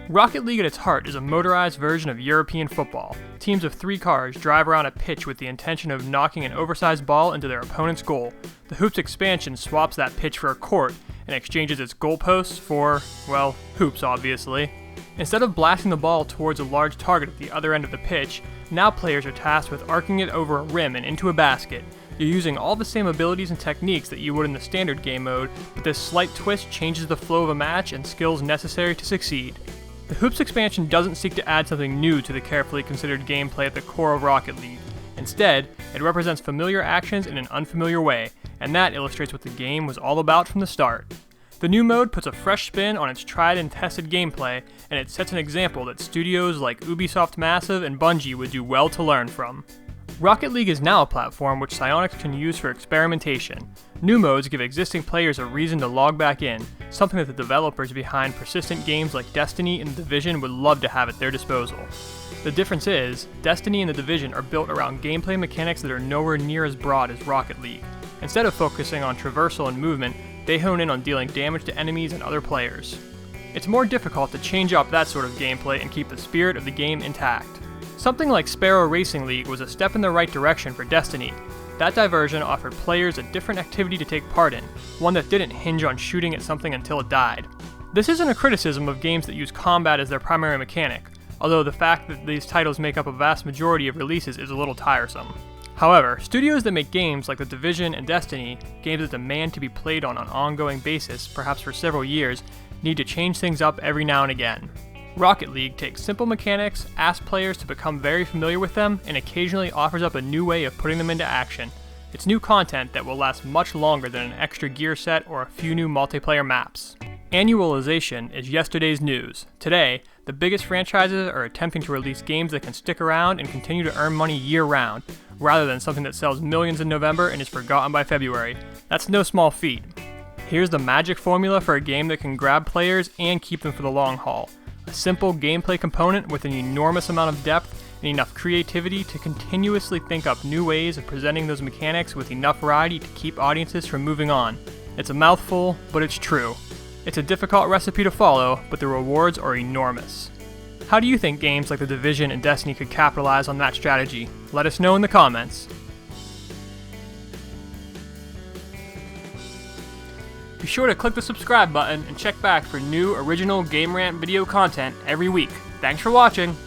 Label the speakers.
Speaker 1: Rocket League at its heart is a motorized version of European football. Teams of 3 cars drive around a pitch with the intention of knocking an oversized ball into their opponent's goal. The Hoops expansion swaps that pitch for a court and exchanges its goalposts for, well, hoops obviously. Instead of blasting the ball towards a large target at the other end of the pitch, now players are tasked with arcing it over a rim and into a basket. You're using all the same abilities and techniques that you would in the standard game mode, but this slight twist changes the flow of a match and skills necessary to succeed. The Hoops expansion doesn't seek to add something new to the carefully considered gameplay at the core of Rocket League. Instead, it represents familiar actions in an unfamiliar way, and that illustrates what the game was all about from the start. The new mode puts a fresh spin on its tried and tested gameplay, and it sets an example that studios like Ubisoft Massive and Bungie would do well to learn from. Rocket League is now a platform which Psyonix can use for experimentation. New modes give existing players a reason to log back in, something that the developers behind persistent games like Destiny and The Division would love to have at their disposal. The difference is, Destiny and The Division are built around gameplay mechanics that are nowhere near as broad as Rocket League. Instead of focusing on traversal and movement, they hone in on dealing damage to enemies and other players. It's more difficult to change up that sort of gameplay and keep the spirit of the game intact. Something like Sparrow Racing League was a step in the right direction for Destiny. That diversion offered players a different activity to take part in, one that didn't hinge on shooting at something until it died. This isn't a criticism of games that use combat as their primary mechanic, although the fact that these titles make up a vast majority of releases is a little tiresome. However, studios that make games like The Division and Destiny, games that demand to be played on an ongoing basis, perhaps for several years, need to change things up every now and again. Rocket League takes simple mechanics, asks players to become very familiar with them, and occasionally offers up a new way of putting them into action. It's new content that will last much longer than an extra gear set or a few new multiplayer maps. Annualization is yesterday's news. Today, the biggest franchises are attempting to release games that can stick around and continue to earn money year-round, rather than something that sells millions in November and is forgotten by February. That's no small feat. Here's the magic formula for a game that can grab players and keep them for the long haul. A simple gameplay component with an enormous amount of depth and enough creativity to continuously think up new ways of presenting those mechanics with enough variety to keep audiences from moving on. It's a mouthful, but it's true. It's a difficult recipe to follow, but the rewards are enormous. How do you think games like The Division and Destiny could capitalize on that strategy? Let us know in the comments. Be sure to click the subscribe button and check back for new original Game Rant video content every week. Thanks for watching!